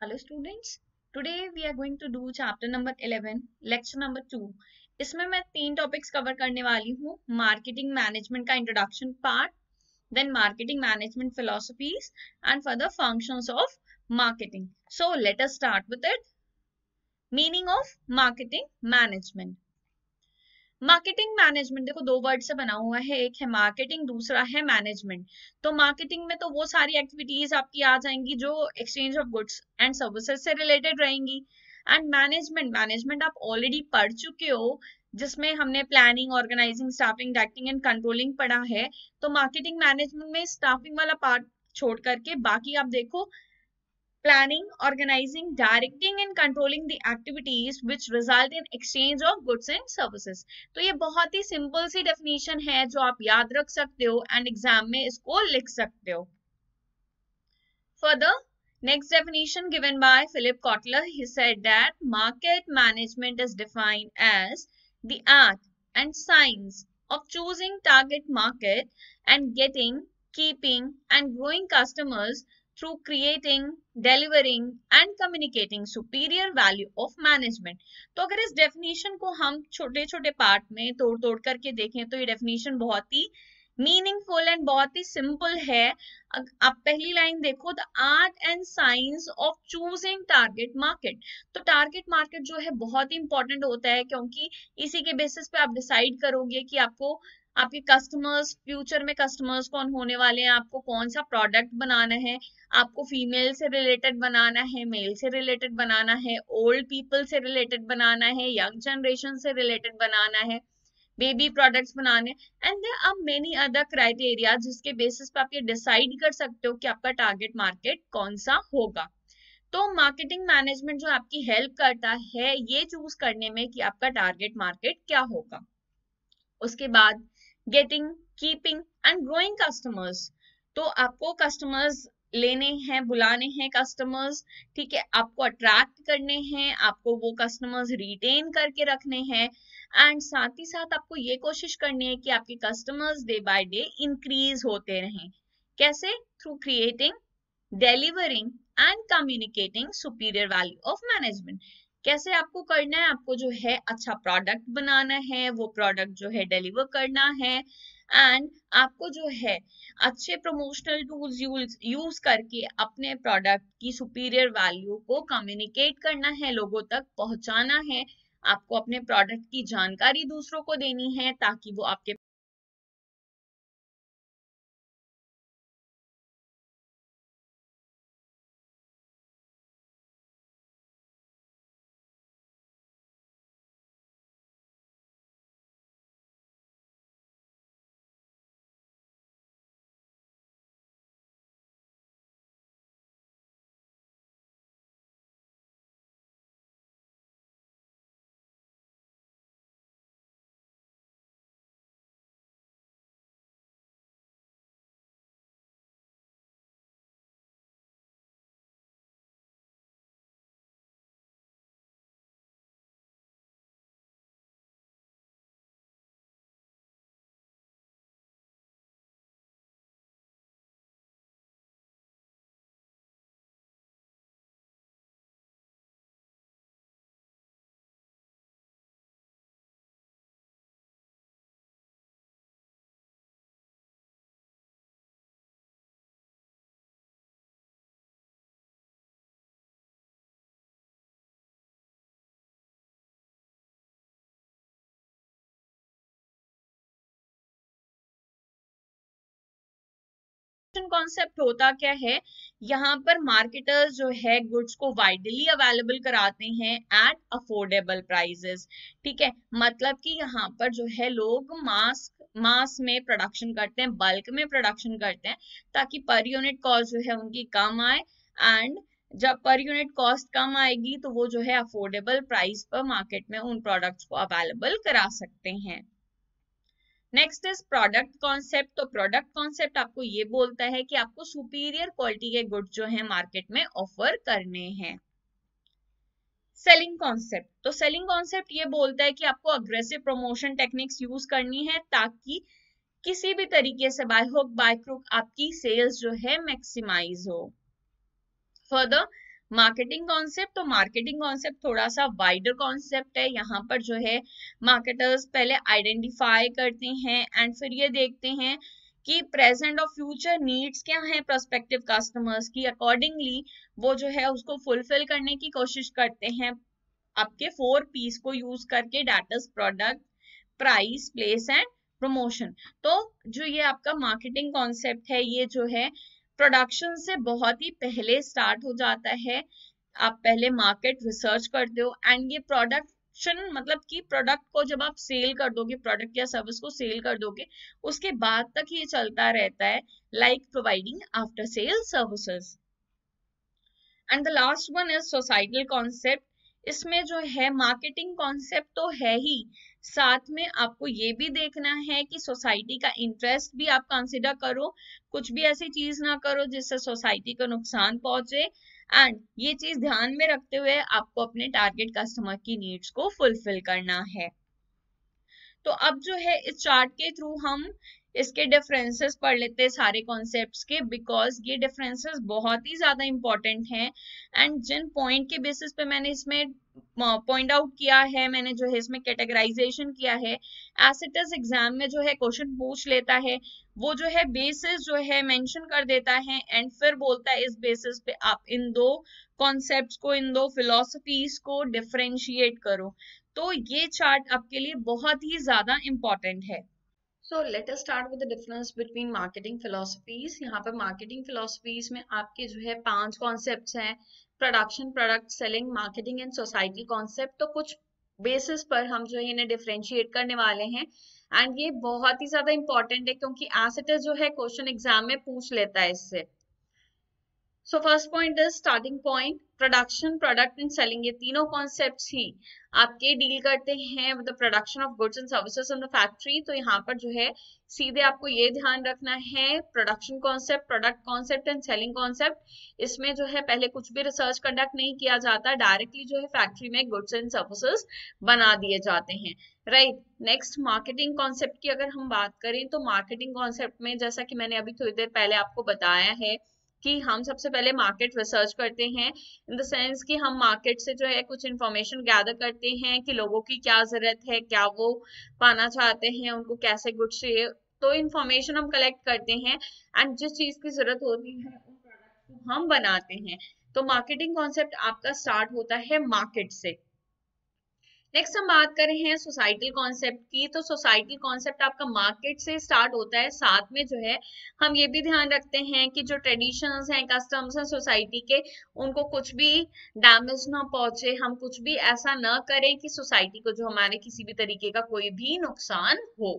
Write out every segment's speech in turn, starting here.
Hello students, today we are going to do chapter number 11, lecture number 2. इसमें मैं 3 topics cover करने वाली हूँ. मार्केटिंग मैनेजमेंट का introduction part, then marketing management philosophies and further functions of marketing. So let us start with it. Meaning of marketing management. Marketing management देखो दो word से बना हुआ है, एक है मार्केटिंग, दूसरा है मैनेजमेंट. तो मार्केटिंग में तो वो सारी एक्टिविटीज आपकी आ जाएंगी जो exchange of goods and services से रिलेटेड रहेंगी. एंड मैनेजमेंट आप ऑलरेडी पढ़ चुके हो, जिसमें हमने planning, organising, staffing, directing and controlling पढ़ा है. तो मार्केटिंग मैनेजमेंट में स्टाफिंग वाला पार्ट छोड़ करके बाकी आप देखो planning, organizing, directing and controlling the activities which result in exchange of goods and services. तो ये बहुत ही सिंपल सी डेफिनेशन है जो आप याद रख सकते हो एंड एग्जाम में इसको लिख सकते हो. Further, next definition given by Philip Kotler, he said that market management is defined as the art and science of choosing target market and getting, keeping and growing customers through creating, delivering and communicating superior value of management. तो अगर इस definition को हम छोटे छोटे part में तोड़ तोड़ करके देखें तो ये डेफिनेशन बहुत ही मीनिंगफुल एंड बहुत ही सिंपल है. आप पहली लाइन देखो, the art and science of choosing target market. तो टारगेट मार्केट जो है बहुत ही इंपॉर्टेंट होता है, क्योंकि इसी के बेसिस पे आप डिसाइड करोगे कि आपको आपके कस्टमर्स, फ्यूचर में कस्टमर्स कौन होने वाले हैं, आपको कौन सा प्रोडक्ट बनाना है, आपको फीमेल से रिलेटेड बनाना है, मेल से रिलेटेड बनाना है, ओल्ड पीपल से रिलेटेड बनाना है, यंग जनरेशन से रिलेटेड बनाना है, बेबी प्रोडक्ट्स बनाने, and there are many other criteria जिसके बेसिस पे आप ये डिसाइड कर सकते हो कि आपका टारगेट मार्केट कौन सा होगा. तो मार्केटिंग मैनेजमेंट जो आपकी हेल्प करता है ये चूज करने में कि आपका टारगेट मार्केट क्या होगा. उसके बाद getting, keeping and growing customers. तो आपको कस्टमर्स लेने हैं, बुलाने हैं कस्टमर्स, ठीक है, आपको अट्रैक्ट करने हैं, आपको वो कस्टमर्स रिटेन करके रखने हैं, एंड साथ ही साथ आपको ये कोशिश करनी है कि आपके customers day by day increase होते रहें. कैसे? Through creating, delivering and communicating superior value of management. कैसे आपको करना है? आपको जो है अच्छा प्रोडक्ट बनाना है, वो प्रोडक्ट जो है डिलीवर करना है, एंड आपको जो है अच्छे प्रमोशनल टूल्स यूज करके अपने प्रोडक्ट की सुपीरियर वैल्यू को कम्युनिकेट करना है, लोगों तक पहुंचाना है. आपको अपने प्रोडक्ट की जानकारी दूसरों को देनी है ताकि वो आपके कॉन्सेप्ट होता क्या है. यहाँ पर मार्केटर्स जो है गुड्स को वाइडली अवेलेबल कराते हैं एट अफोर्डेबल प्राइसेस. ठीक है, मतलब कि यहाँ पर जो है लोग मास में प्रोडक्शन करते हैं, बल्क में प्रोडक्शन करते हैं, ताकि पर यूनिट कॉस्ट जो है उनकी कम आए, एंड जब पर यूनिट कॉस्ट कम आएगी तो वो जो है अफोर्डेबल प्राइस पर मार्केट में उन प्रोडक्ट्स को अवेलेबल करा सकते हैं. Next is product concept. तो प्रोडक्ट कॉन्सेप्ट आपको ये बोलता है कि आपको सुपीरियर क्वालिटी के गुड्स जो है मार्केट में ऑफर करने हैं. Selling concept. तो सेलिंग कॉन्सेप्ट ये बोलता है कि आपको अग्रेसिव प्रमोशन टेक्निक्स यूज करनी है ताकि किसी भी तरीके से बाय हुक बाय क्रुक आपकी सेल्स जो है मैक्सिमाइज हो. फर्दर, मार्केटिंग कॉन्सेप्ट, तो मार्केटिंग कॉन्सेप्ट थोड़ा सा वाइडर कॉन्सेप्ट है। यहाँ पर जो है मार्केटर्स पहले आइडेंटिफाई करते हैं एंड फिर ये देखते हैं कि प्रेजेंट और फ्यूचर नीड्स क्या है प्रोस्पेक्टिव कस्टमर्स की, अकॉर्डिंगली वो जो है उसको फुलफिल करने की कोशिश करते हैं आपके 4 पीस को यूज करके, that is product, price, place and promotion. तो जो ये आपका मार्केटिंग कॉन्सेप्ट है ये जो है प्रोडक्शन से बहुत ही पहले स्टार्ट हो जाता है। आप पहले मार्केट रिसर्च करते हो एंड ये प्रोडक्शन मतलब कि प्रोडक्ट को जब आप सेल कर दोगे, प्रोडक्ट या सर्विस को सेल कर दोगे, उसके बाद तक ये चलता रहता है, like providing after sale services. And the last one is societal concept. इसमें जो है मार्केटिंग कॉन्सेप्ट तो है ही, साथ में आपको ये भी देखना है कि सोसाइटी का इंटरेस्ट भी आप कंसिडर करो, कुछ भी ऐसी चीज ना करो जिससे सोसाइटी को नुकसान पहुंचे, एंड ये चीज ध्यान में रखते हुए आपको अपने टारगेट कस्टमर की नीड्स को फुलफिल करना है। तो अब जो है इस चार्ट के थ्रू हम इसके डिफरेंसेस पढ़ लेते हैं सारे कॉन्सेप्ट्स के, बिकॉज ये डिफरेंसेस बहुत ही ज्यादा इंपॉर्टेंट हैं। एंड जिन पॉइंट के बेसिस पे मैंने इसमें पॉइंट आउट किया है, मैंने जो है इसमें कैटेगराइजेशन किया है, एज इट इज एग्जाम में जो है क्वेश्चन पूछ लेता है, वो जो है बेसिस जो है मेंशन कर देता है एंड फिर बोलता है इस बेसिस पे आप इन दो कॉन्सेप्ट्स को, इन दो फिलोसफीज को डिफरेंशिएट करो। तो ये चार्ट आपके लिए बहुत ही ज्यादा इंपॉर्टेंट है। So let us start with the difference between marketing philosophies. यहाँ पर marketing philosophies में आपके जो है 5 concepts हैं, production, product, selling, marketing and society concept. तो कुछ बेसिस पर हम जो है इन्हें डिफरेंशिएट करने वाले हैं एंड ये बहुत ही ज्यादा इंपॉर्टेंट है क्योंकि एज इट इज जो है क्वेश्चन एग्जाम में पूछ लेता है इससे। So first point is starting point, production, product and selling, ये तीनों कॉन्सेप्ट्स ही आपके डील करते हैं with the production of goods and services in the factory. तो यहाँ पर जो है सीधे आपको ये ध्यान रखना है, production concept, product concept and selling concept, इसमें जो है पहले कुछ भी रिसर्च कंडक्ट नहीं किया जाता, डायरेक्टली जो है फैक्ट्री में गुड्स एंड सर्विसेज बना दिए जाते हैं, राइट। नेक्स्ट मार्केटिंग कॉन्सेप्ट की अगर हम बात करें तो मार्केटिंग कॉन्सेप्ट में जैसा कि मैंने अभी थोड़ी देर पहले आपको बताया है कि हम सबसे पहले मार्केट रिसर्च करते हैं, इन द सेंस कि हम मार्केट से जो है कुछ इंफॉर्मेशन गैदर करते हैं कि लोगों की क्या जरूरत है, क्या वो पाना चाहते हैं, उनको कैसे गुड्स चाहिए, तो इंफॉर्मेशन हम कलेक्ट करते हैं एंड जिस चीज की जरूरत होती है उन प्रोडक्ट को हम बनाते हैं। तो मार्केटिंग कॉन्सेप्ट आपका स्टार्ट होता है मार्केट से। नेक्स्ट हम बात कर रहे हैं सोसाइटल कॉन्सेप्ट की। तो सोसाइटल कॉन्सेप्ट आपका मार्केट से स्टार्ट होता है, साथ में जो है हम ये भी ध्यान रखते हैं कि जो ट्रेडिशंस हैं, कस्टम्स हैं सोसाइटी के, उनको कुछ भी डैमेज ना पहुंचे, हम कुछ भी ऐसा ना करें कि सोसाइटी को जो हमारे किसी भी तरीके का कोई भी नुकसान हो।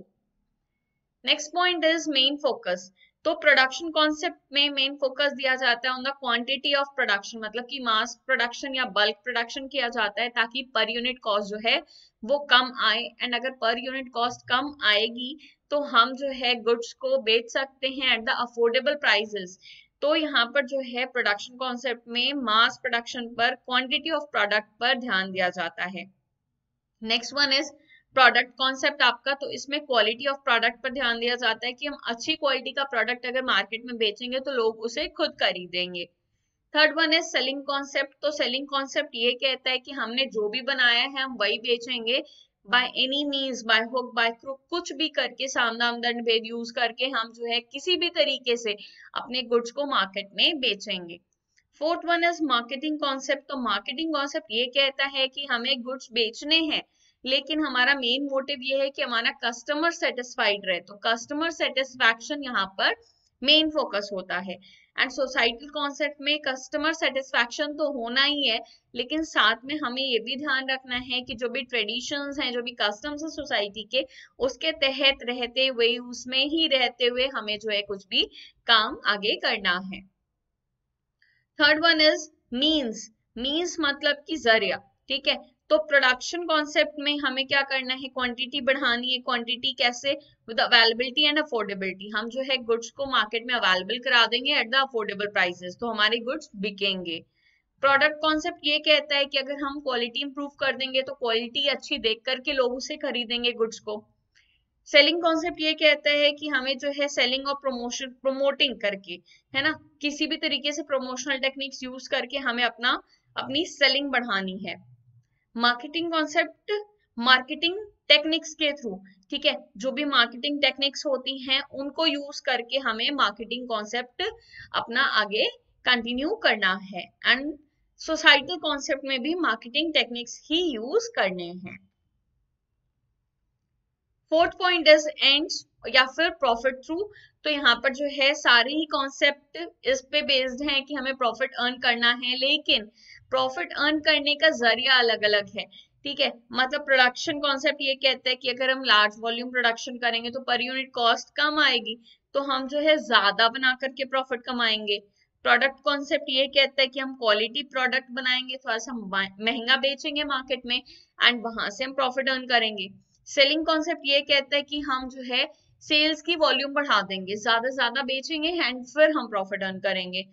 Next point is main focus. तो प्रोडक्शन कॉन्सेप्ट में मेन फोकस दिया जाता है on the quantity of production, मतलब कि मास प्रोडक्शन या बल्क प्रोडक्शन किया जाता है ताकि पर यूनिट कॉस्ट जो है वो कम आए, एंड अगर पर यूनिट कॉस्ट कम आएगी तो हम जो है गुड्स को बेच सकते हैं एट द अफोर्डेबल प्राइसेस। तो यहाँ पर जो है प्रोडक्शन कॉन्सेप्ट में मास प्रोडक्शन पर, क्वांटिटी ऑफ प्रोडक्ट पर ध्यान दिया जाता है। Next one is product concept आपका, तो इसमें क्वालिटी ऑफ प्रोडक्ट पर ध्यान दिया जाता है कि हम अच्छी क्वालिटी का प्रोडक्ट अगर मार्केट में बेचेंगे तो लोग उसे खुद खरीदेंगे। थर्ड वन है सेलिंग कॉन्सेप्ट। तो सेलिंग कॉन्सेप्ट ये कहता है कि हमने जो भी बनाया है हम वही बेचेंगे, by any means, by hook by crook, कुछ भी करके, सामदाम दंड भेद यूज करके हम जो है किसी भी तरीके से अपने गुड्स को मार्केट में बेचेंगे। Fourth one is marketing concept. तो मार्केटिंग कॉन्सेप्ट ये कहता है कि हमें गुड्स बेचने हैं लेकिन हमारा मेन मोटिव ये है कि हमारा कस्टमर सेटिस्फाइड रहे, तो कस्टमर सेटिस्फैक्शन यहाँ पर मेन फोकस होता है। एंड सोसाइटल कॉन्सेप्ट में कस्टमर सेटिस्फैक्शन तो होना ही है, लेकिन साथ में हमें ये भी ध्यान रखना है कि जो भी ट्रेडिशंस हैं, जो भी कस्टम्स हैं सोसाइटी के, उसके तहत रहते हुए, उसमें ही रहते हुए हमें जो है कुछ भी काम आगे करना है। Third one is means. Means मतलब कि जरिया, ठीक है। तो प्रोडक्शन कॉन्सेप्ट में हमें क्या करना है, क्वांटिटी बढ़ानी है। क्वांटिटी कैसे, विद अवेलेबिलिटी एंड अफोर्डेबिलिटी, हम जो है गुड्स को मार्केट में अवेलेबल करा देंगे एट द अफोर्डेबल प्राइसेस, तो हमारे गुड्स बिकेंगे। प्रोडक्ट कॉन्सेप्ट ये कहता है कि अगर हम क्वालिटी इंप्रूव कर देंगे तो क्वालिटी अच्छी देख करके लोग उसे खरीदेंगे गुड्स को। सेलिंग कॉन्सेप्ट ये कहता है कि हमें जो है सेलिंग और प्रमोटिंग करके, है ना, किसी भी तरीके से प्रमोशनल टेक्निक्स यूज करके हमें अपनी सेलिंग बढ़ानी है। मार्केटिंग कॉन्सेप्ट मार्केटिंग टेक्निक्स के थ्रू, ठीक है, जो भी मार्केटिंग टेक्निक्स होती हैं उनको यूज करके हमें मार्केटिंग कॉन्सेप्ट अपना आगे कंटिन्यू करना है। एंड सोसाइटल कॉन्सेप्ट में भी मार्केटिंग टेक्निक्स ही यूज करने हैं। फोर्थ पॉइंट इज एंड्स या फिर प्रॉफिट थ्रू। तो यहाँ पर जो है सारे ही कॉन्सेप्ट इस पे बेस्ड हैं कि हमें प्रॉफिट अर्न करना है, लेकिन प्रॉफिट अर्न करने का जरिया अलग अलग है, ठीक है। मतलब प्रोडक्शन कॉन्सेप्ट ये कहता है कि अगर हम लार्ज वॉल्यूम प्रोडक्शन करेंगे तो पर यूनिट कॉस्ट कम आएगी, तो हम जो है ज्यादा बना करके प्रॉफिट कमाएंगे। प्रोडक्ट कॉन्सेप्ट ये कहता है कि हम क्वालिटी प्रोडक्ट बनाएंगे, थोड़ा सा महंगा बेचेंगे मार्केट में एंड वहां से हम प्रॉफिट अर्न करेंगे। सेलिंग कॉन्सेप्ट ये कहता है कि हम जो है सेल्स की वॉल्यूम बढ़ा देंगे, ज्यादा ज्यादा बेचेंगे एंड फिर हम प्रॉफिट अर्न करेंगे।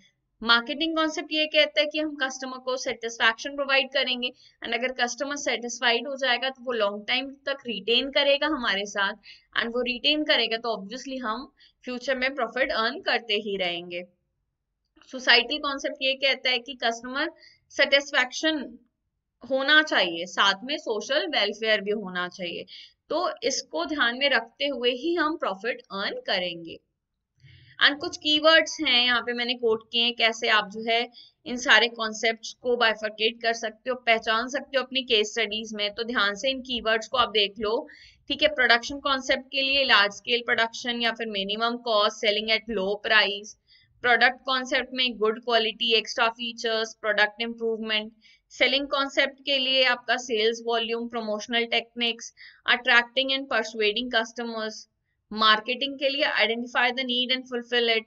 मार्केटिंग कॉन्सेप्ट ये कहता है कि हम कस्टमर को सेटिस्फैक्शन प्रोवाइड करेंगे एंड अगर कस्टमर सेटिस्फाइड हो जाएगा तो वो लॉन्ग टाइम तक रिटेन करेगा हमारे साथ, एंड वो रिटेन करेगा तो ऑब्वियसली हम फ्यूचर में प्रॉफिट अर्न करते ही रहेंगे। सोसाइटी कॉन्सेप्ट ये कहता है कि कस्टमर सेटिस्फैक्शन होना चाहिए, साथ में सोशल वेलफेयर भी होना चाहिए, तो इसको ध्यान में रखते हुए ही हम प्रॉफिट अर्न करेंगे। एंड कुछ कीवर्ड्स हैं यहाँ पे मैंने कोट किए हैं, कैसे आप जो है इन सारे कॉन्सेप्ट्स को बाइफरकेट कर सकते हो, पहचान सकते हो अपनी केस स्टडीज में। तो ध्यान से इन कीवर्ड्स को आप देख लो, ठीक है। प्रोडक्शन कॉन्सेप्ट के लिए लार्ज स्केल प्रोडक्शन या फिर minimum cost, selling at low price. Product concept में good quality, extra features, product improvement. Selling concept के लिए आपका sales volume, promotional techniques, attracting and persuading customers. Marketing के लिए identify the need and fulfil it,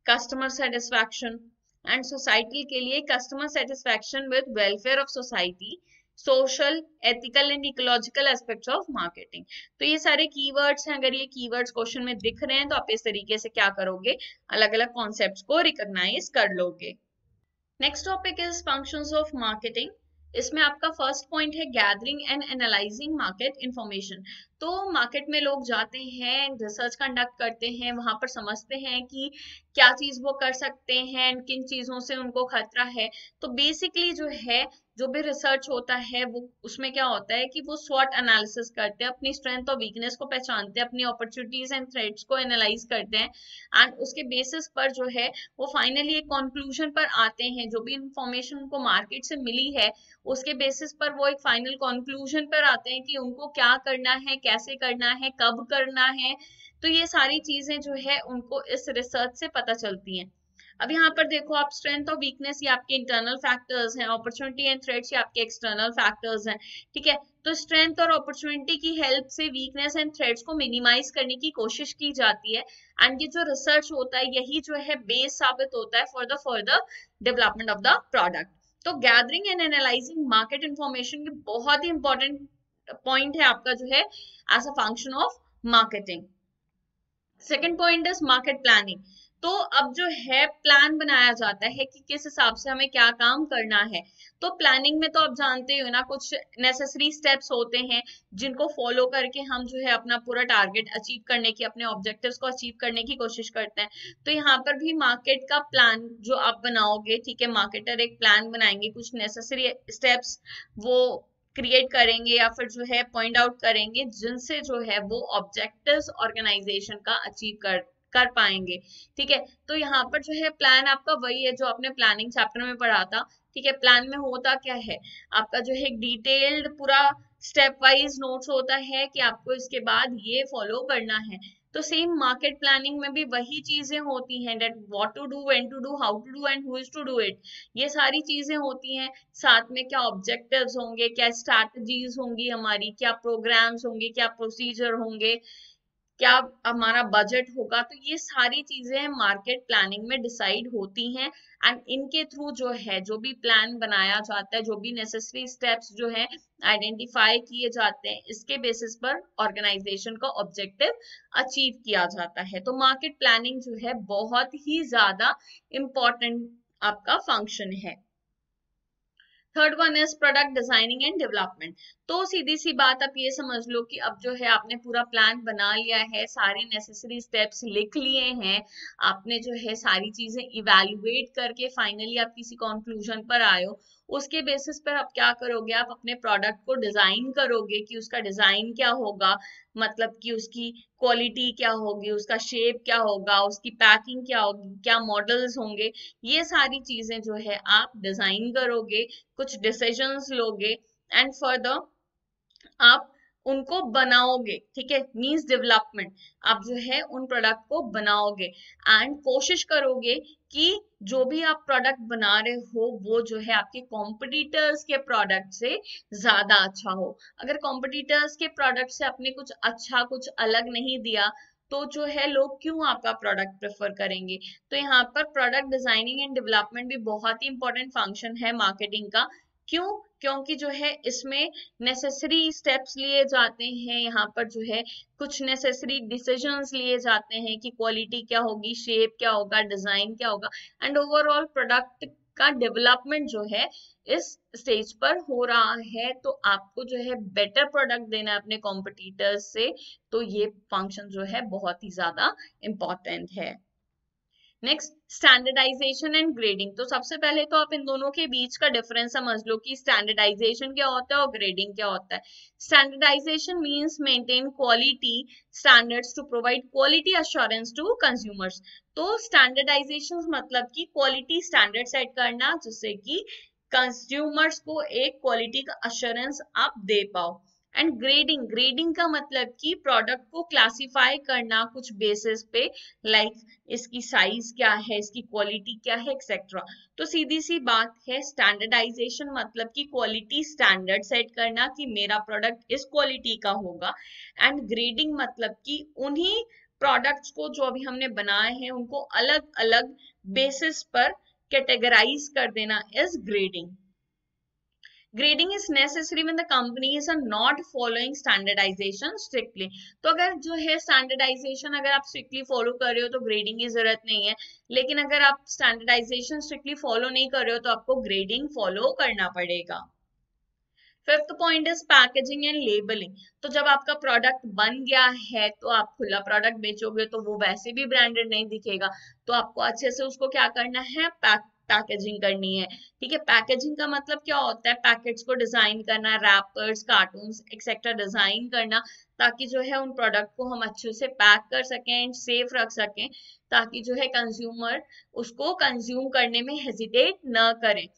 customer satisfaction. And society के लिए customer satisfaction with welfare of society, social, ethical and ecological aspects of marketing. तो ये सारे keywords हैं, अगर ये कीवर्ड्स क्वेश्चन में दिख रहे हैं तो आप इस तरीके से क्या करोगे, अलग अलग कॉन्सेप्ट्स को रिकॉग्नाइज कर लोगे। Next topic is functions of marketing. इसमें आपका फर्स्ट पॉइंट है gathering and analysing market information. तो मार्केट में लोग जाते हैं, रिसर्च कंडक्ट करते हैं, वहां पर समझते हैं कि क्या चीज वो कर सकते हैं, किन चीजों से उनको खतरा है। तो बेसिकली जो है, जो भी रिसर्च होता है वो उसमें क्या होता है कि वो स्वॉट एनालिसिस करते हैं, अपनी स्ट्रेंथ और वीकनेस को पहचानते हैं, अपनी अपॉर्चुनिटीज एंड थ्रेट्स को एनालाइज करते हैं एंड उसके बेसिस पर जो है वो फाइनली एक कंक्लूजन पर आते हैं। जो भी इंफॉर्मेशन उनको मार्केट से मिली है उसके बेसिस पर वो एक फाइनल कंक्लूजन पर आते हैं कि उनको क्या करना है, कैसे करना है, कब करना है। तो ये सारी चीजें जो है उनको इस रिसर्च से पता चलती हैं। अब यहाँ पर देखो आप, स्ट्रेंथ और वीकनेस ये आपके इंटरनल फैक्टर्स हैं, अपॉर्चुनिटी एंड थ्रेट्स ये आपके एक्सटर्नल फैक्टर्स हैं, ठीक है। तो स्ट्रेंथ और अपॉर्चुनिटी की हेल्प से वीकनेस एंड थ्रेट्स को मिनिमाइज करने की कोशिश की जाती है एंड ये जो रिसर्च होता है यही जो है बेस साबित होता है for the further development of the product. तो gathering and analysing market information की बहुत ही इंपॉर्टेंट पॉइंट है आपका जो है as a function of marketing. Second point is market planning. तो अब जो है प्लान बनाया जाता है कि किस हिसाब से हमें क्या काम करना है। तो प्लानिंग में तो आप जानते हो ना, कुछ नेसेसरी स्टेप्स होते हैं जिनको फॉलो करके हम जो है अपना पूरा टारगेट अचीव करने की, अपने ऑब्जेक्टिव्स को अचीव करने की कोशिश करते हैं। तो यहाँ पर भी मार्केट का प्लान जो आप बनाओगे, ठीक है, मार्केटर एक प्लान बनाएंगे, कुछ नेसेसरी स्टेप्स वो क्रिएट करेंगे या फिर जो है पॉइंट आउट करेंगे जिनसे जो है वो ऑब्जेक्टिव्स ऑर्गेनाइजेशन का अचीव कर पाएंगे, ठीक है। तो यहाँ पर जो है प्लान आपका वही है जो आपने प्लानिंग चैप्टर में पढ़ा था, ठीक है। प्लान में होता क्या है, आपका जो है एक डिटेल्ड पूरा स्टेप वाइज नोट्स होता है कि आपको इसके बाद ये फॉलो करना है। तो सेम मार्केट प्लानिंग में भी वही चीजें होती हैं, that what to do, when to do, how to do and who is to do it. ये सारी चीजें होती हैं, साथ में क्या ऑब्जेक्टिव्स होंगे, क्या स्ट्रैटेजीज होंगी हमारी, क्या प्रोग्राम्स होंगे, क्या प्रोसीजर होंगे, क्या हमारा बजट होगा। तो ये सारी चीजें मार्केट प्लानिंग में डिसाइड होती हैं एंड इनके थ्रू जो है जो भी प्लान बनाया जाता है, जो भी नेसेसरी स्टेप्स जो है आइडेंटिफाई किए जाते हैं, इसके बेसिस पर ऑर्गेनाइजेशन का ऑब्जेक्टिव अचीव किया जाता है। तो मार्केट प्लानिंग जो है बहुत ही ज्यादा इंपॉर्टेंट आपका फंक्शन है। Third one is product designing and development. तो सीधी सी बात आप ये समझ लो कि अब जो है आपने पूरा प्लान बना लिया है, सारे नेसेसरी स्टेप्स लिख लिए हैं, आपने जो है सारी चीजें इवैल्यूएट करके फाइनली आप किसी कंक्लूजन पर आए हो। उसके बेसिस पर आप क्या करोगे, आप अपने प्रोडक्ट को डिजाइन करोगे कि उसका डिजाइन क्या होगा, मतलब कि उसकी क्वालिटी क्या होगी, उसका शेप क्या होगा, उसकी पैकिंग क्या होगी, क्या मॉडल्स होंगे, ये सारी चीजें जो है आप डिजाइन करोगे, कुछ डिसीजंस लोगे एंड फर्दर आप उनको बनाओगे। ठीक है, मींस डेवलपमेंट, आप जो है उन प्रोडक्ट को बनाओगे एंड कोशिश करोगे कि जो भी आप प्रोडक्ट बना रहे हो वो जो है आपके कॉम्पिटिटर्स के प्रोडक्ट से ज्यादा अच्छा हो। अगर कॉम्पिटिटर्स के प्रोडक्ट से आपने कुछ अच्छा कुछ अलग नहीं दिया तो जो है लोग क्यों आपका प्रोडक्ट प्रेफर करेंगे। तो यहाँ पर प्रोडक्ट डिजाइनिंग एंड डेवलपमेंट भी बहुत ही इंपॉर्टेंट फंक्शन है मार्केटिंग का। क्यों? क्योंकि जो है इसमें नेसेसरी स्टेप्स लिए जाते हैं, यहाँ पर जो है कुछ नेसेसरी डिसीजंस लिए जाते हैं कि क्वालिटी क्या होगी, शेप क्या होगा, डिजाइन क्या होगा एंड ओवरऑल प्रोडक्ट का डेवलपमेंट जो है इस स्टेज पर हो रहा है। तो आपको जो है बेटर प्रोडक्ट देना है अपने कॉम्पिटिटर्स से, तो ये फंक्शन जो है बहुत ही ज्यादा इंपॉर्टेंट है। Next, standardisation and grading. तो सबसे पहले तो आप इन दोनों के बीच का डिफरेंस समझ लो कि स्टैंडर्डाइजेशन क्या होता है और ग्रेडिंग क्या होता है। Standardisation means maintain quality standards to provide quality assurance to consumers. तो स्टैंडर्डाइजेशन मतलब कि क्वालिटी स्टैंडर्ड सेट करना जिससे कि कंज्यूमर्स को एक क्वालिटी का अश्योरेंस आप दे पाओ। एंड ग्रेडिंग, ग्रेडिंग का मतलब कि प्रोडक्ट को क्लासिफाई करना कुछ बेसिस पे, लाइक इसकी साइज क्या है, इसकी क्वालिटी क्या है, एक्सेट्रा। तो सीधी सी बात है, स्टैंडर्डाइजेशन मतलब कि क्वालिटी स्टैंडर्ड सेट करना कि मेरा प्रोडक्ट इस क्वालिटी का होगा एंड ग्रेडिंग मतलब कि उन्हीं प्रोडक्ट्स को जो अभी हमने बनाए हैं उनको अलग अलग बेसिस पर कैटेगराइज कर देना is grading. Grading is necessary when the companies are not following standardization strictly। तो अगर जो है standardization अगर आप strictly follow कर रहे हो तो grading की जरूरत नहीं है, लेकिन अगर आप standardization strictly follow नहीं कर रहे हो तो आपको grading follow करना पड़ेगा। Fifth point is packaging and labelling. तो जब आपका प्रोडक्ट बन गया है तो आप खुला प्रोडक्ट बेचोगे तो वो वैसे भी ब्रांडेड नहीं दिखेगा, तो आपको अच्छे से उसको क्या करना है, पैकेजिंग करनी है। ठीक है, पैकेजिंग का मतलब क्या होता है, पैकेट्स को डिजाइन करना, रैपर्स, कार्टून्स एक्सेट्रा डिजाइन करना, ताकि जो है उन प्रोडक्ट को हम अच्छे से पैक कर सकें एंड सेफ रख सकें, ताकि जो है कंज्यूमर उसको कंज्यूम करने में हेजिटेट न करें।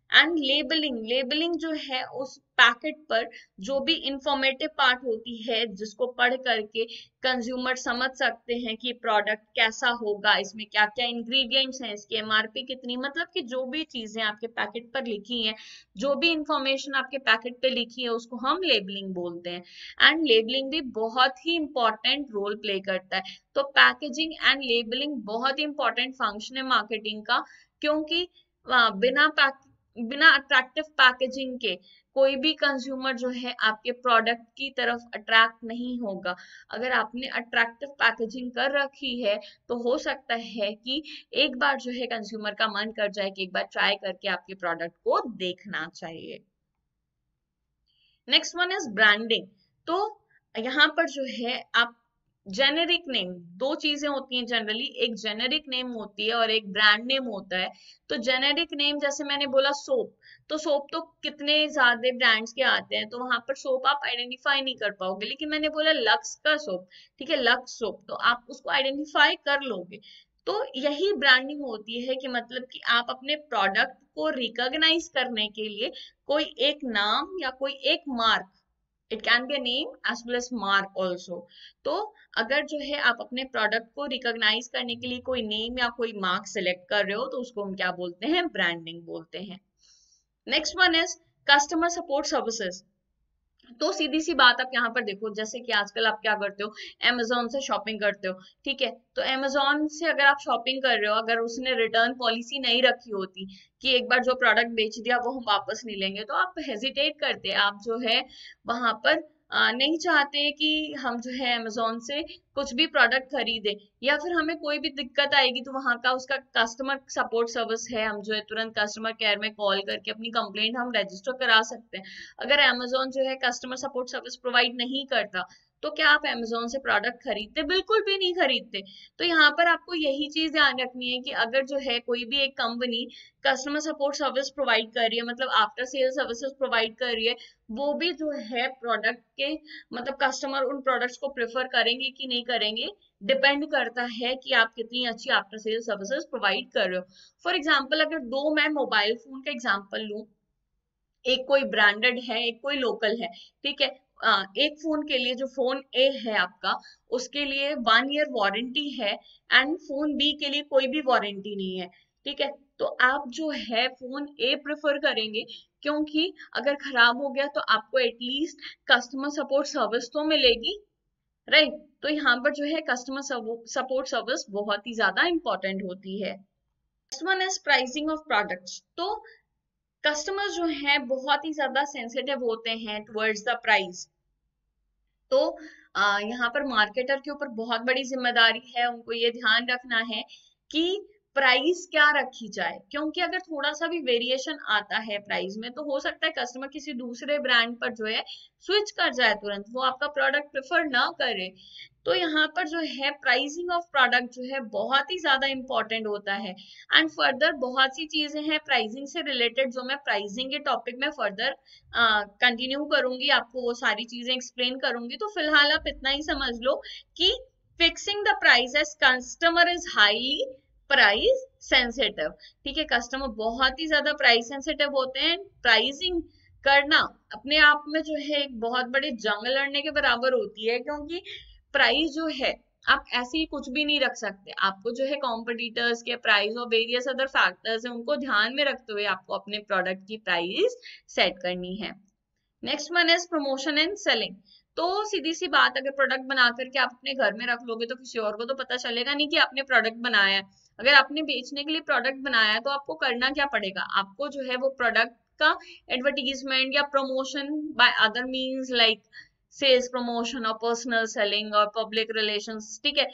एंड लेबलिंग, लेबलिंग जो है उस पैकेट पर जो भी इंफॉर्मेटिव पार्ट होती है जिसको पढ़ करके कंज्यूमर समझ सकते हैं कि प्रोडक्ट कैसा होगा, इसमें क्या क्या इंग्रेडिएंट्स हैं, इसकी एमआरपी कितनी, मतलब कि जो भी चीजें आपके पैकेट पर लिखी हैं, जो भी इंफॉर्मेशन आपके पैकेट पे लिखी है उसको हम लेबलिंग बोलते हैं। एंड लेबलिंग भी बहुत ही इंपॉर्टेंट रोल प्ले करता है। तो पैकेजिंग एंड लेबलिंग बहुत ही इंपॉर्टेंट फंक्शन है मार्केटिंग का, क्योंकि बिना अट्रैक्टिव पैकेजिंग के कोई भी कंज्यूमर जो है आपके प्रोडक्ट की तरफ अट्रैक्ट नहीं होगा। अगर आपने अट्रैक्टिव पैकेजिंग कर रखी है तो हो सकता है कि एक बार जो है कंज्यूमर का मन कर जाए कि एक बार ट्राई करके आपके प्रोडक्ट को देखना चाहिए। Next one is branding. तो यहाँ पर जो है आप जेनेरिक नेम, दो चीजें होती हैं जनरली, एक जेनेरिक नेम होती है और एक ब्रांड नेम होता है। तो जेनेरिक नेम जैसे मैंने बोला सोप, तो सोप तो कितने ज्यादा ब्रांड्स के आते हैं तो वहां पर सोप आप आइडेंटिफाई नहीं कर पाओगे, लेकिन मैंने बोला लक्स का सोप, ठीक है, लक्स सोप, तो आप उसको आइडेंटिफाई कर लोगे। तो यही ब्रांडिंग होती है कि मतलब कि आप अपने प्रोडक्ट को रिकॉग्नाइज करने के लिए कोई एक नाम या कोई एक mark, it can be a name as well as mark also. तो अगर जो है आप अपने प्रोडक्ट को रिकॉग्नाइज करने के लिए कोई नेम या कोई मार्क सिलेक्ट कर रहे हो तो उसको हम क्या बोलते हैं, ब्रांडिंग बोलते हैं। Next one is customer support services. तो सीधी सी बात आप यहाँ पर देखो, जैसे कि आजकल आप क्या करते हो, Amazon से शॉपिंग करते हो, ठीक है, तो Amazon से अगर आप शॉपिंग कर रहे हो, अगर उसने रिटर्न पॉलिसी नहीं रखी होती कि एक बार जो प्रोडक्ट बेच दिया वो हम वापस नहीं लेंगे, तो आप हेजिटेट करते, आप जो है वहां पर नहीं चाहते कि हम जो है Amazon से कुछ भी प्रोडक्ट खरीदे या फिर हमें कोई भी दिक्कत आएगी तो वहां का उसका कस्टमर सपोर्ट सर्विस है, हम जो है तुरंत कस्टमर केयर में कॉल करके अपनी कंप्लेंट हम रजिस्टर करा सकते हैं। अगर अमेजोन जो है कस्टमर सपोर्ट सर्विस प्रोवाइड नहीं करता तो क्या आप अमेजोन से प्रोडक्ट खरीदते? बिल्कुल भी नहीं खरीदते। तो यहाँ पर आपको यही चीज ध्यान रखनी है कि अगर जो है कोई भी एक company customer support service provide कर रही है, मतलब आफ्टर सेल सर्विसेज प्रोवाइड कर रही है, वो भी जो है प्रोडक्ट के मतलब कस्टमर उन प्रोडक्ट्स को प्रेफर करेंगे कि नहीं करेंगे, डिपेंड करता है कि आप कितनी अच्छी आफ्टर सेल सर्विसेज प्रोवाइड कर रहे हो। फॉर एग्जाम्पल अगर दो मैं मोबाइल फोन का एग्जाम्पल लूं, एक कोई ब्रांडेड है एक कोई लोकल है, ठीक है। एक फोन के लिए जो फोन ए है आपका, उसके लिए 1 ईयर वारंटी है एंड फोन बी के लिए कोई भी वारंटी नहीं है, ठीक है। तो आप जो है फोन ए प्रेफर करेंगे, क्योंकि अगर खराब हो गया तो आपको एटलीस्ट कस्टमर सपोर्ट सर्विस तो मिलेगी, राइट। तो यहाँ पर जो है कस्टमर सपोर्ट सर्विस बहुत ही ज्यादा इंपॉर्टेंट होती है। Next one is pricing of products. तो कस्टमर्स जो है बहुत ही ज्यादा सेंसिटिव होते हैं टुवर्ड्स द प्राइस। तो यहाँ पर मार्केटर के ऊपर बहुत बड़ी जिम्मेदारी है, उनको ये ध्यान रखना है कि प्राइस क्या रखी जाए, क्योंकि अगर थोड़ा सा भी वेरिएशन आता है प्राइस में तो हो सकता है कस्टमर किसी दूसरे ब्रांड पर जो है स्विच कर जाए, तुरंत वो आपका प्रोडक्ट प्रेफर ना करे। तो यहाँ पर जो है प्राइसिंग ऑफ प्रोडक्ट जो है बहुत ही ज्यादा इंपॉर्टेंट होता है। एंड फर्दर बहुत सी चीजें हैं प्राइसिंग से रिलेटेड जो मैं प्राइसिंग के टॉपिक में फर्दर कंटिन्यू करूंगी, आपको वो सारी चीजें एक्सप्लेन करूंगी। तो फिलहाल आप इतना ही समझ लो कि fixing the price as customer is highly price sensitive, ठीक है। कस्टमर बहुत ही ज्यादा प्राइस सेंसिटिव होते हैं। प्राइसिंग करना अपने आप में जो है एक बहुत बड़े जंग लड़ने के बराबर होती है, क्योंकि प्राइस जो है आप ऐसे ही कुछ भी नहीं रख सकते, आपको जो है कॉम्पिटिटर्स के प्राइस और वेरियस अदर फैक्टर्स है उनको ध्यान में रखते हुए आपको अपने प्रोडक्ट की प्राइस सेट करनी है। Next one is promotion and selling. तो सीधी सी बात, अगर प्रोडक्ट बना करके आप अपने घर में रख लोगे तो किसी और को तो पता चलेगा नहीं कि आपने प्रोडक्ट बनाया है। अगर आपने बेचने के लिए प्रोडक्ट बनाया है तो आपको करना क्या पड़ेगा, आपको जो है वो प्रोडक्ट का एडवर्टीजमेंट या promotion by other means like sales promotion और पर्सनल सेलिंग और पब्लिक रिलेशंस, ठीक है।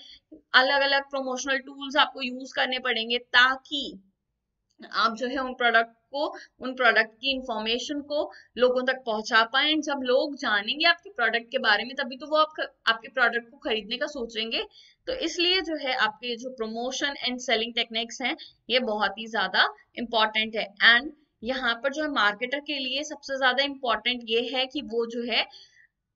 अलग अलग प्रमोशनल टूल्स आपको यूज करने पड़ेंगे ताकि आप जो है उन प्रोडक्ट की इंफॉर्मेशन को लोगों तक पहुंचा पाए। जब लोग जानेंगे आपके प्रोडक्ट के बारे में तभी तो वो आपके प्रोडक्ट को खरीदने का सोचेंगे। तो इसलिए जो है आपके जो प्रमोशन एंड सेलिंग टेक्निक्स हैं ये बहुत ही ज्यादा इंपॉर्टेंट है। एंड यहाँ पर जो है मार्केटर के लिए सबसे ज्यादा इंपॉर्टेंट ये है कि वो जो है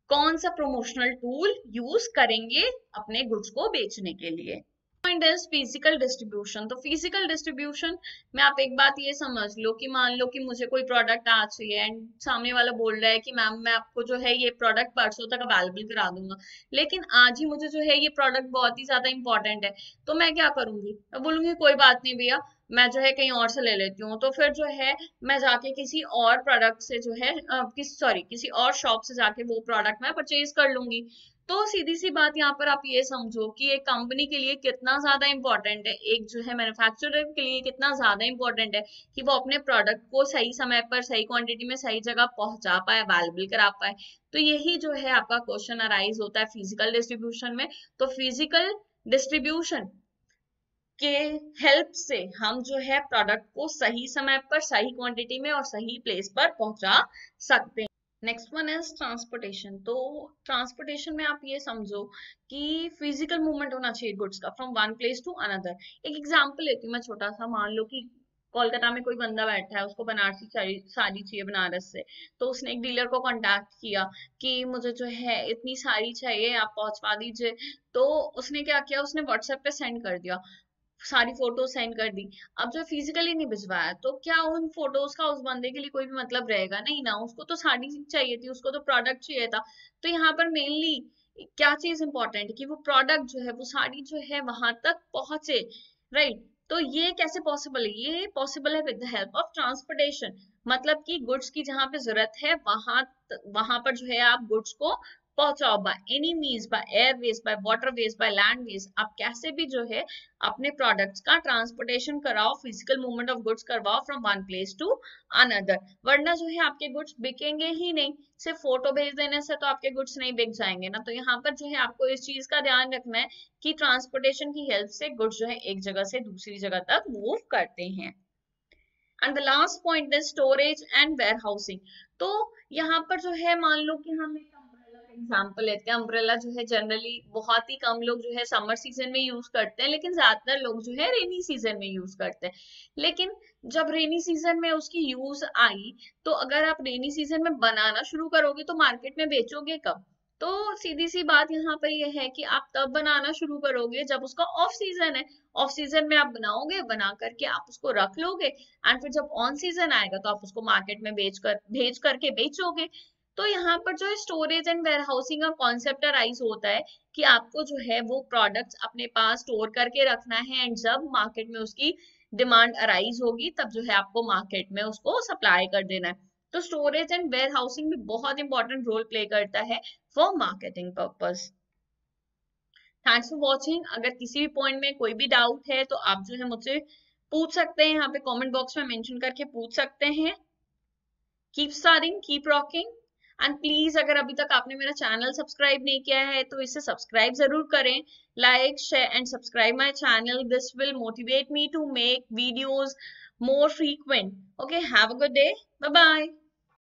कौन सा प्रमोशनल टूल यूज करेंगे अपने गुड्स को बेचने के लिए। Point is physical distribution. तो फिजिकल डिस्ट्रीब्यूशन में आप एक बात ये समझ लो कि मान लो कि मुझे कोई प्रोडक्ट आज चाहिए एंड सामने वाला बोल रहा है कि मैम मैं आपको जो है ये प्रोडक्ट परसों तक अवेलेबल करा दूंगा, लेकिन आज ही मुझे जो है ये प्रोडक्ट बहुत ही ज्यादा इंपॉर्टेंट है। तो मैं क्या करूंगी, मैं बोलूंगी कोई बात नहीं भैया, मैं जो है कहीं और से ले लेती हूँ। तो फिर जो है मैं जाके किसी और प्रोडक्ट से जो है किसी और शॉप से जाके वो प्रोडक्ट मैं परचेज कर लूंगी। तो सीधी सी बात यहाँ पर आप ये समझो कि एक कंपनी के लिए कितना ज्यादा इंपॉर्टेंट है, एक जो है मैन्युफैक्चरर के लिए कितना ज्यादा इंपॉर्टेंट है कि वो अपने प्रोडक्ट को सही समय पर सही क्वांटिटी में सही जगह पहुंचा पाए, अवेलेबल करा पाए। तो यही जो है आपका क्वेश्चन अराइज होता है फिजिकल डिस्ट्रीब्यूशन में। तो फिजिकल डिस्ट्रीब्यूशन के हेल्प से हम जो है प्रोडक्ट को सही समय पर सही क्वांटिटी में और सही प्लेस पर पहुंचा सकते हैं। Next one is transportation. तो ट्रांसपोर्टेशन में आप ये समझो कि फिजिकल मूवमेंट होना चाहिए गुड्स का from one place to another. एक एग्जांपल लेती हूँ मैं छोटा सा, मान लो कि कोलकाता में कोई बंदा बैठा है, उसको बनारसी साड़ी चाहिए बनारस से। तो उसने एक डीलर को कांटेक्ट किया कि मुझे जो है इतनी साड़ी चाहिए, आप पहुंचवा दीजिए। तो उसने क्या किया, उसने व्हाट्सएप पे सेंड कर दिया, सारी फोटो सेंड कर दी। अब जो फिजिकली नहीं भिजवाया तो क्या उन फोटोज का उस बंदे के लिए कोई भी मतलब रहेगा? नहीं ना, उसको तो साड़ी चाहिए थी, उसको तो प्रोडक्ट चाहिए था। तो यहाँ पर मेनली क्या चीज इंपॉर्टेंट कि वो प्रोडक्ट जो है वो साड़ी जो है वहां तक पहुंचे, राइट। तो ये कैसे पॉसिबल है? ये पॉसिबल है with the help of transportation. मतलब कि गुड्स की जहां पे जरूरत है वहां पर जो है आप गुड्स को पहुंचाओ, by any means, by airways, by waterways, by landways, आप कैसे भी जो है अपने प्रोडक्ट्स का ट्रांसपोर्टेशन कराओ, फिजिकल मूवमेंट ऑफ गुड्स करवाओ from one place to another, वरना जो है आपके गुड्स बिकेंगे ही नहीं। सिर्फ फोटो भेज देने से तो आपके गुड्स नहीं बिक जाएंगे ना। तो यहाँ पर जो है आपको इस चीज का ध्यान रखना है कि ट्रांसपोर्टेशन की हेल्प से गुड्स जो है एक जगह से दूसरी जगह तक मूव करते हैं। And the last point is storage and warehousing. तो यहाँ पर जो है मान लो कि हम एक अम्ब्रेला का एग्जांपल लेते हैं। अम्ब्रेला जो है जनरली बहुत ही कम लोग जो है समर सीजन में यूज करते हैं, लेकिन ज्यादातर लोग जो है रेनी सीजन में यूज करते हैं। लेकिन जब रेनी सीजन में उसकी यूज आई, तो अगर आप रेनी सीजन में बनाना शुरू करोगे तो मार्केट में बेचोगे कब? तो सीधी सी बात यहाँ पर यह है कि आप तब बनाना शुरू करोगे जब उसका ऑफ सीजन है। ऑफ सीजन में आप बनाओगे, बना करके आप उसको रख लोगे, एंड फिर जब ऑन सीजन आएगा तो आप उसको मार्केट में भेज करके बेचोगे। तो यहाँ पर जो है स्टोरेज एंड वेयरहाउसिंग का कॉन्सेप्ट अराइज होता है कि आपको जो है वो प्रोडक्ट्स अपने पास स्टोर करके रखना है, एंड जब मार्केट में उसकी डिमांड अराइज होगी तब जो है आपको मार्केट में उसको सप्लाई कर देना है। तो स्टोरेज एंड वेयर हाउसिंग भी बहुत इंपॉर्टेंट रोल प्ले करता है for marketing purpose. Thanks for watching. अगर किसी भी पॉइंट में कोई भी डाउट है तो आप जो है मुझसे पूछ सकते हैं, यहाँ पे कमेंट बॉक्स में मेंशन करके पूछ सकते हैं। Keep starring, keep rocking, and please अगर अभी तक आपने मेरा चैनल सब्सक्राइब नहीं किया है तो इसे सब्सक्राइब जरूर करें। Like, share and subscribe my channel. This will motivate me to make videos more frequent. Okay, have a good day. Bye bye.